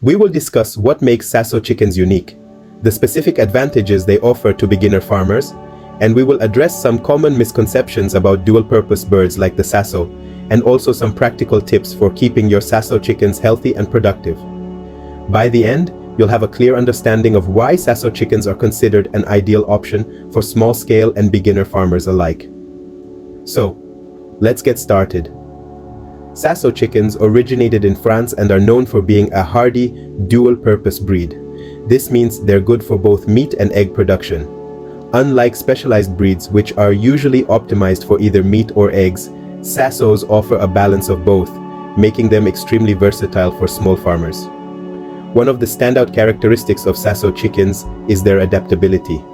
We will discuss what makes SASSO chickens unique, the specific advantages they offer to beginner farmers, and we will address some common misconceptions about dual-purpose birds like the SASSO, and also some practical tips for keeping your SASSO chickens healthy and productive. By the end, you'll have a clear understanding of why SASSO chickens are considered an ideal option for small-scale and beginner farmers alike. So, let's get started. SASSO chickens originated in France and are known for being a hardy, dual-purpose breed. This means they're good for both meat and egg production. Unlike specialized breeds which are usually optimized for either meat or eggs, SASSOs offer a balance of both, making them extremely versatile for small farmers. One of the standout characteristics of SASSO chickens is their adaptability.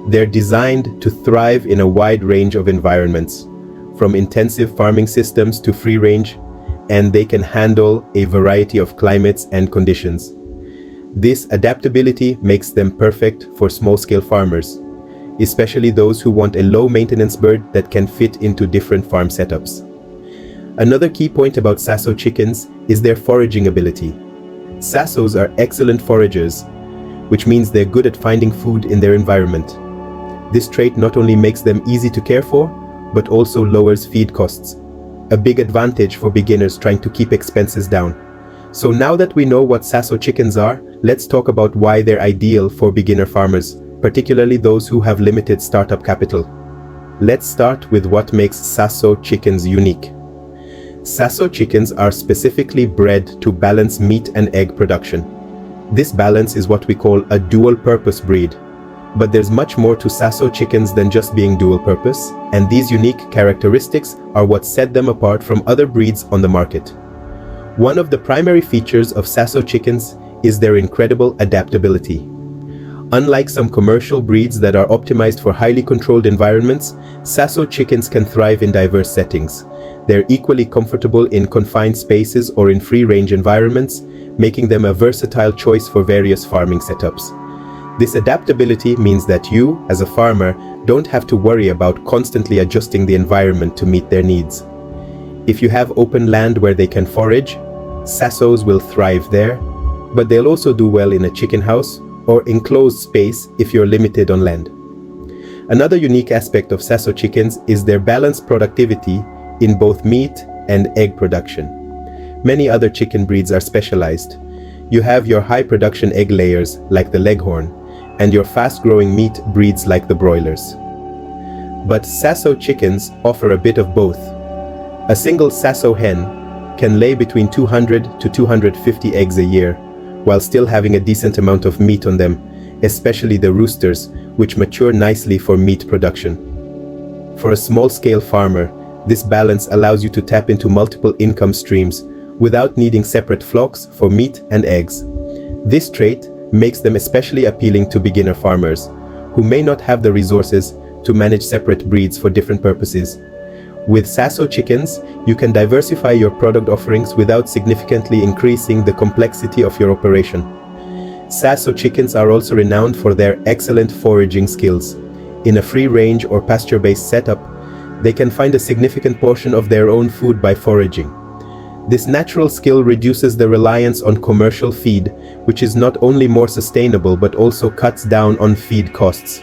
They're designed to thrive in a wide range of environments, from intensive farming systems to free range, and they can handle a variety of climates and conditions. This adaptability makes them perfect for small-scale farmers, especially those who want a low-maintenance bird that can fit into different farm setups. Another key point about SASSO chickens is their foraging ability. SASSOs are excellent foragers, which means they're good at finding food in their environment. This trait not only makes them easy to care for, but also lowers feed costs, a big advantage for beginners trying to keep expenses down. So now that we know what SASSO chickens are, let's talk about why they're ideal for beginner farmers, particularly those who have limited startup capital. Let's start with what makes SASSO chickens unique. SASSO chickens are specifically bred to balance meat and egg production. This balance is what we call a dual-purpose breed. But there's much more to SASSO chickens than just being dual-purpose, and these unique characteristics are what set them apart from other breeds on the market. One of the primary features of SASSO chickens is their incredible adaptability. Unlike some commercial breeds that are optimized for highly controlled environments, SASSO chickens can thrive in diverse settings. They're equally comfortable in confined spaces or in free-range environments, making them a versatile choice for various farming setups. This adaptability means that you, as a farmer, don't have to worry about constantly adjusting the environment to meet their needs. If you have open land where they can forage, SASSOs will thrive there, but they'll also do well in a chicken house or enclosed space if you're limited on land. Another unique aspect of SASSO chickens is their balanced productivity in both meat and egg production. Many other chicken breeds are specialized. You have your high production egg layers like the Leghorn, and your fast-growing meat breeds like the broilers. But SASSO chickens offer a bit of both. A single SASSO hen can lay between 200 to 250 eggs a year, while still having a decent amount of meat on them, especially the roosters, which mature nicely for meat production. For a small-scale farmer, this balance allows you to tap into multiple income streams without needing separate flocks for meat and eggs. This trait makes them especially appealing to beginner farmers, who may not have the resources to manage separate breeds for different purposes. With SASSO chickens, you can diversify your product offerings without significantly increasing the complexity of your operation. SASSO chickens are also renowned for their excellent foraging skills. In a free-range or pasture-based setup, they can find a significant portion of their own food by foraging. This natural skill reduces the reliance on commercial feed, which is not only more sustainable but also cuts down on feed costs.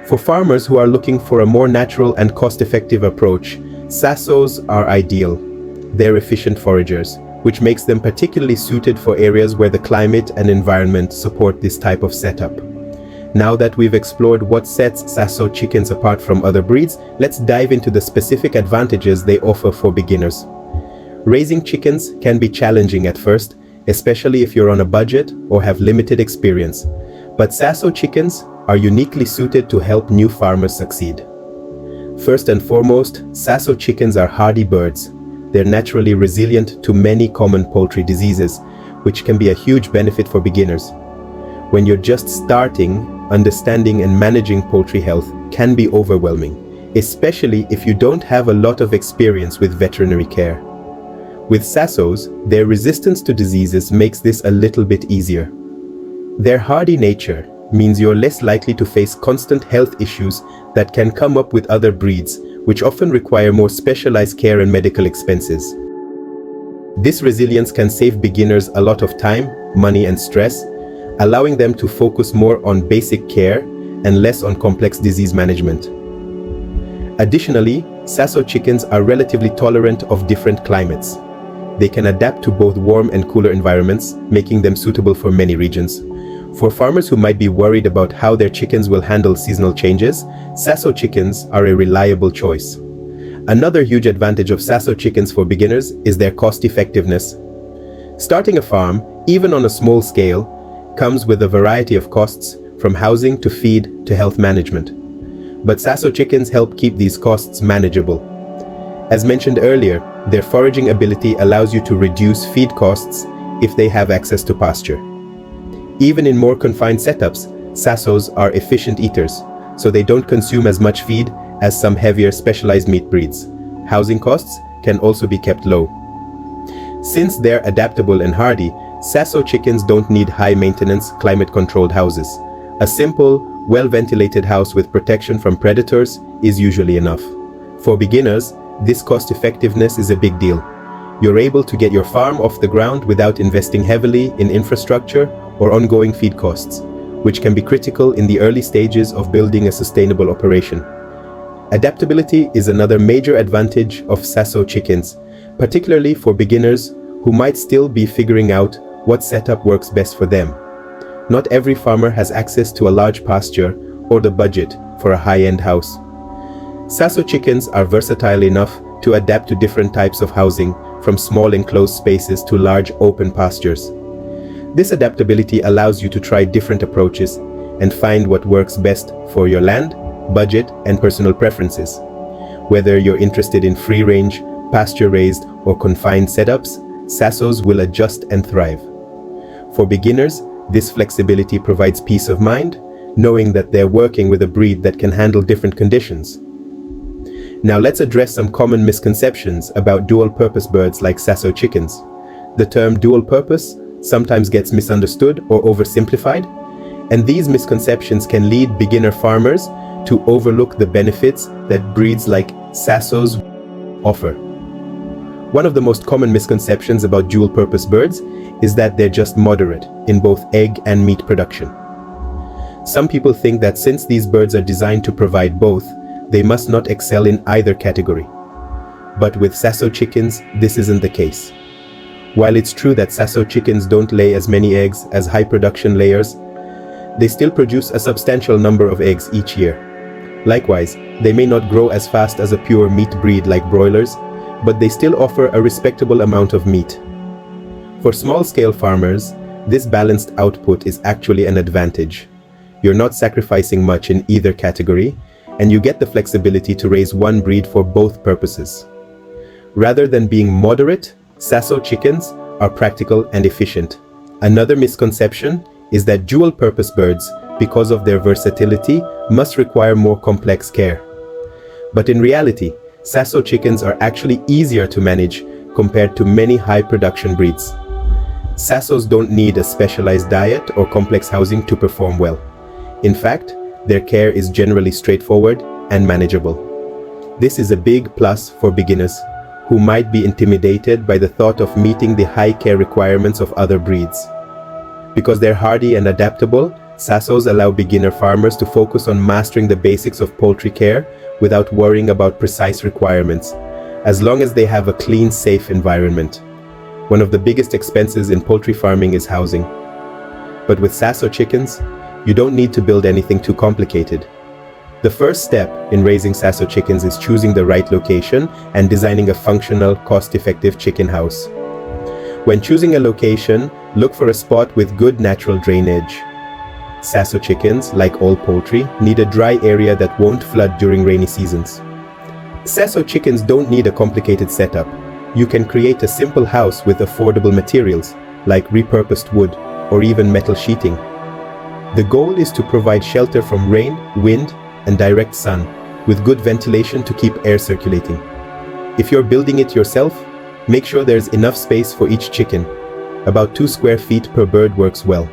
For farmers who are looking for a more natural and cost-effective approach, SASSOs are ideal. They're efficient foragers, which makes them particularly suited for areas where the climate and environment support this type of setup. Now that we've explored what sets SASSO chickens apart from other breeds, let's dive into the specific advantages they offer for beginners. Raising chickens can be challenging at first, especially if you're on a budget or have limited experience. But SASSO chickens are uniquely suited to help new farmers succeed. First and foremost, SASSO chickens are hardy birds. They're naturally resilient to many common poultry diseases, which can be a huge benefit for beginners. When you're just starting, understanding and managing poultry health can be overwhelming, especially if you don't have a lot of experience with veterinary care. With SASSOs, their resistance to diseases makes this a little bit easier. Their hardy nature means you're less likely to face constant health issues that can come up with other breeds, which often require more specialized care and medical expenses. This resilience can save beginners a lot of time, money, and stress, allowing them to focus more on basic care and less on complex disease management. Additionally, SASSO chickens are relatively tolerant of different climates. They can adapt to both warm and cooler environments, making them suitable for many regions. For farmers who might be worried about how their chickens will handle seasonal changes, SASSO chickens are a reliable choice. Another huge advantage of SASSO chickens for beginners is their cost effectiveness. Starting a farm, even on a small scale, comes with a variety of costs, from housing to feed to health management. But SASSO chickens help keep these costs manageable. As mentioned earlier, their foraging ability allows you to reduce feed costs if they have access to pasture. Even in more confined setups, SASSOs are efficient eaters, so they don't consume as much feed as some heavier specialized meat breeds. Housing costs can also be kept low. Since they're adaptable and hardy, SASSO chickens don't need high-maintenance, climate-controlled houses. A simple, well-ventilated house with protection from predators is usually enough. For beginners, this cost-effectiveness is a big deal. You're able to get your farm off the ground without investing heavily in infrastructure or ongoing feed costs, which can be critical in the early stages of building a sustainable operation. Adaptability is another major advantage of SASSO chickens, particularly for beginners who might still be figuring out what setup works best for them. Not every farmer has access to a large pasture or the budget for a high-end house. SASSO chickens are versatile enough to adapt to different types of housing, from small enclosed spaces to large open pastures. This adaptability allows you to try different approaches and find what works best for your land, budget, and personal preferences. Whether you're interested in free-range, pasture-raised, or confined setups, SASSOs will adjust and thrive. For beginners, this flexibility provides peace of mind, knowing that they're working with a breed that can handle different conditions. Now let's address some common misconceptions about dual-purpose birds like SASSO chickens. The term dual-purpose sometimes gets misunderstood or oversimplified, and these misconceptions can lead beginner farmers to overlook the benefits that breeds like SASSOs offer. One of the most common misconceptions about dual-purpose birds is that they're just moderate in both egg and meat production. Some people think that since these birds are designed to provide both, they must not excel in either category. But with SASSO chickens, this isn't the case. While it's true that SASSO chickens don't lay as many eggs as high-production layers, they still produce a substantial number of eggs each year. Likewise, they may not grow as fast as a pure meat breed like broilers, but they still offer a respectable amount of meat. For small-scale farmers, this balanced output is actually an advantage. You're not sacrificing much in either category, and you get the flexibility to raise one breed for both purposes. Rather than being moderate, SASSO chickens are practical and efficient. Another misconception is that dual-purpose birds, because of their versatility, must require more complex care. But in reality, SASSO chickens are actually easier to manage compared to many high-production breeds. SASSOs don't need a specialized diet or complex housing to perform well. In fact, their care is generally straightforward and manageable. This is a big plus for beginners who might be intimidated by the thought of meeting the high care requirements of other breeds. Because they're hardy and adaptable, SASSOs allow beginner farmers to focus on mastering the basics of poultry care without worrying about precise requirements, as long as they have a clean, safe environment. One of the biggest expenses in poultry farming is housing. But with SASSO chickens, you don't need to build anything too complicated. The first step in raising SASSO chickens is choosing the right location and designing a functional, cost-effective chicken house. When choosing a location, look for a spot with good natural drainage. SASSO chickens, like all poultry, need a dry area that won't flood during rainy seasons. SASSO chickens don't need a complicated setup. You can create a simple house with affordable materials, like repurposed wood or even metal sheeting. The goal is to provide shelter from rain, wind, and direct sun, with good ventilation to keep air circulating. If you're building it yourself, make sure there's enough space for each chicken. About 2 square feet per bird works well.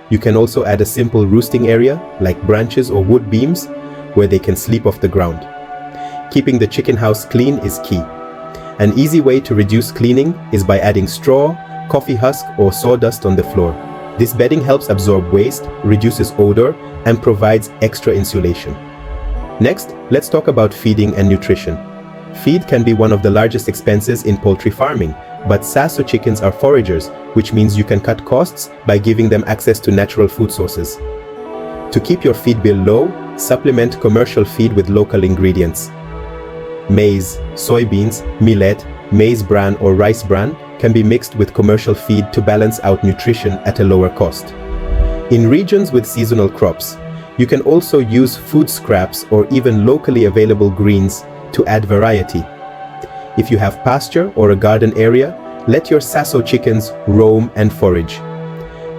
You can also add a simple roosting area, like branches or wood beams, where they can sleep off the ground. Keeping the chicken house clean is key. An easy way to reduce cleaning is by adding straw, coffee husk, or sawdust on the floor. This bedding helps absorb waste, reduces odor, and provides extra insulation. Next, let's talk about feeding and nutrition. Feed can be one of the largest expenses in poultry farming, but SASSO chickens are foragers, which means you can cut costs by giving them access to natural food sources. To keep your feed bill low, supplement commercial feed with local ingredients. Maize, soybeans, millet, maize bran or rice bran can be mixed with commercial feed to balance out nutrition at a lower cost. In regions with seasonal crops, you can also use food scraps or even locally available greens to add variety. If you have pasture or a garden area, let your SASSO chickens roam and forage.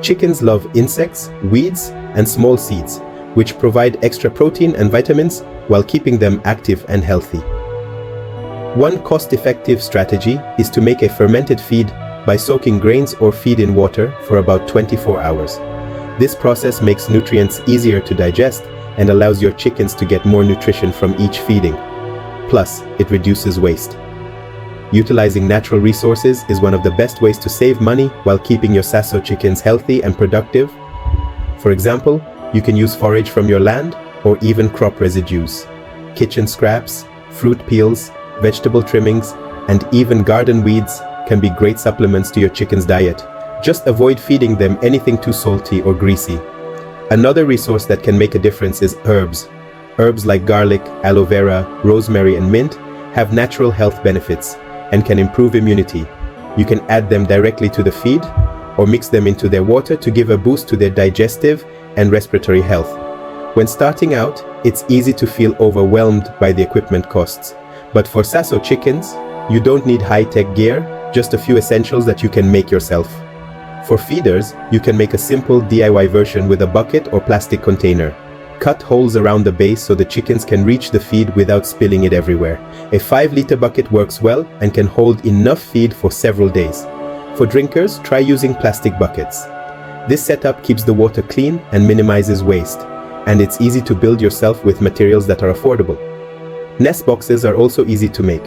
Chickens love insects, weeds, and small seeds, which provide extra protein and vitamins while keeping them active and healthy. One cost-effective strategy is to make a fermented feed by soaking grains or feed in water for about 24 hours. This process makes nutrients easier to digest and allows your chickens to get more nutrition from each feeding. Plus, it reduces waste. Utilizing natural resources is one of the best ways to save money while keeping your SASSO chickens healthy and productive. For example, you can use forage from your land or even crop residues. Kitchen scraps, fruit peels, vegetable trimmings, and even garden weeds can be great supplements to your chicken's diet. Just avoid feeding them anything too salty or greasy. Another resource that can make a difference is herbs. Herbs like garlic, aloe vera, rosemary, and mint have natural health benefits and can improve immunity. You can add them directly to the feed or mix them into their water to give a boost to their digestive and respiratory health. When starting out, it's easy to feel overwhelmed by the equipment costs. But for SASSO chickens, you don't need high-tech gear, just a few essentials that you can make yourself. For feeders, you can make a simple DIY version with a bucket or plastic container. Cut holes around the base so the chickens can reach the feed without spilling it everywhere. A 5-liter bucket works well and can hold enough feed for several days. For drinkers, try using plastic buckets. This setup keeps the water clean and minimizes waste, and it's easy to build yourself with materials that are affordable. Nest boxes are also easy to make.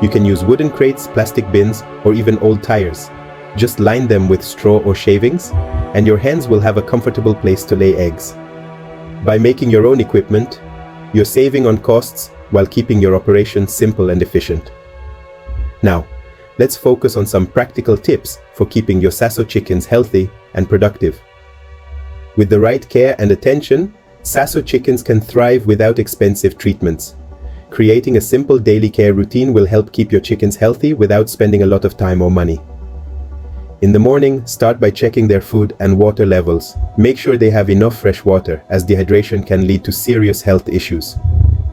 You can use wooden crates, plastic bins, or even old tires. Just line them with straw or shavings, and your hens will have a comfortable place to lay eggs. By making your own equipment, you're saving on costs while keeping your operation simple and efficient. Now, let's focus on some practical tips for keeping your SASSO chickens healthy and productive. With the right care and attention, SASSO chickens can thrive without expensive treatments. Creating a simple daily care routine will help keep your chickens healthy without spending a lot of time or money. In the morning, start by checking their food and water levels. Make sure they have enough fresh water, as dehydration can lead to serious health issues.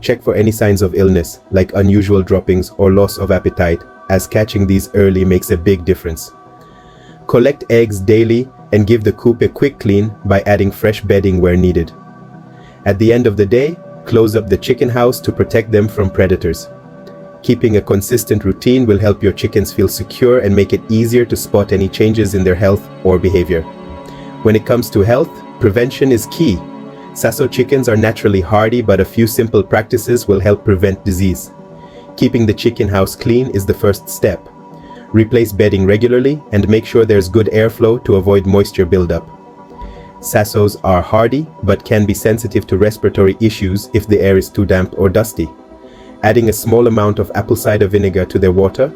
Check for any signs of illness, like unusual droppings or loss of appetite, as catching these early makes a big difference. Collect eggs daily and give the coop a quick clean by adding fresh bedding where needed. At the end of the day, close up the chicken house to protect them from predators. Keeping a consistent routine will help your chickens feel secure and make it easier to spot any changes in their health or behavior. When it comes to health, prevention is key. SASSO chickens are naturally hardy, but a few simple practices will help prevent disease. Keeping the chicken house clean is the first step. Replace bedding regularly and make sure there's good airflow to avoid moisture buildup. SASSOs are hardy, but can be sensitive to respiratory issues if the air is too damp or dusty. Adding a small amount of apple cider vinegar to their water,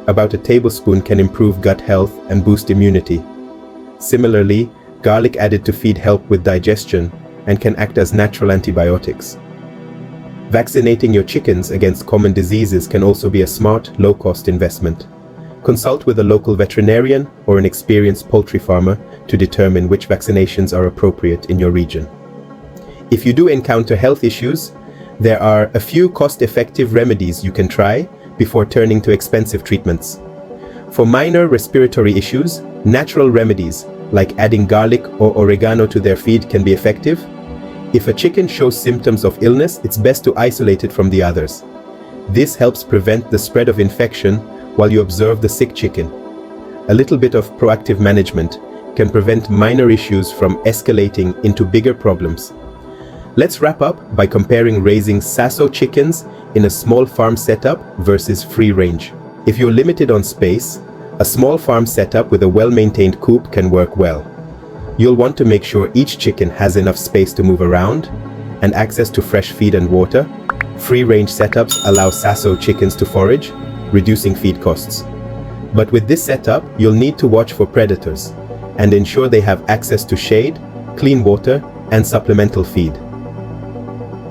about a tablespoon, can improve gut health and boost immunity. Similarly, garlic added to feed help with digestion and can act as natural antibiotics. Vaccinating your chickens against common diseases can also be a smart, low-cost investment. Consult with a local veterinarian or an experienced poultry farmer to determine which vaccinations are appropriate in your region. If you do encounter health issues, there are a few cost-effective remedies you can try before turning to expensive treatments. For minor respiratory issues, natural remedies like adding garlic or oregano to their feed can be effective. If a chicken shows symptoms of illness, it's best to isolate it from the others. This helps prevent the spread of infection while you observe the sick chicken. A little bit of proactive management can prevent minor issues from escalating into bigger problems. Let's wrap up by comparing raising SASSO chickens in a small farm setup versus free range. If you're limited on space, a small farm setup with a well-maintained coop can work well. You'll want to make sure each chicken has enough space to move around and access to fresh feed and water. Free-range setups allow SASSO chickens to forage, reducing feed costs. But with this setup, you'll need to watch for predators and ensure they have access to shade, clean water, and supplemental feed.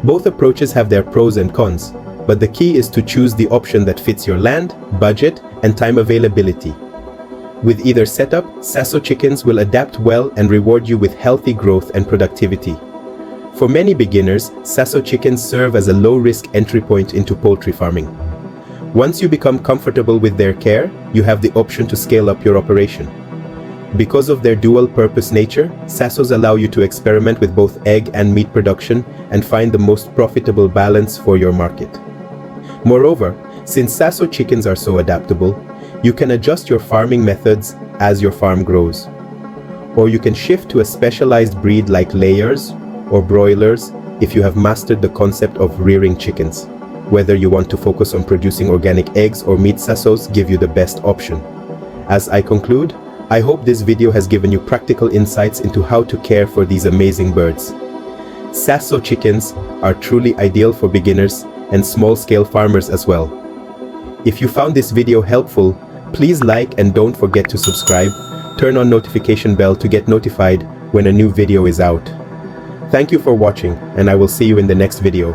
Both approaches have their pros and cons, but the key is to choose the option that fits your land, budget, and time availability. With either setup, SASSO chickens will adapt well and reward you with healthy growth and productivity. For many beginners, SASSO chickens serve as a low-risk entry point into poultry farming. Once you become comfortable with their care, you have the option to scale up your operation. Because of their dual-purpose nature, SASSOs allow you to experiment with both egg and meat production and find the most profitable balance for your market. Moreover, since SASSO chickens are so adaptable, you can adjust your farming methods as your farm grows. Or you can shift to a specialized breed like layers or broilers if you have mastered the concept of rearing chickens. Whether you want to focus on producing organic eggs or meat, SASSOs give you the best option. As I conclude, I hope this video has given you practical insights into how to care for these amazing birds. SASSO chickens are truly ideal for beginners and small-scale farmers as well. If you found this video helpful, please like and don't forget to subscribe. Turn on notification bell to get notified when a new video is out. Thank you for watching, and I will see you in the next video.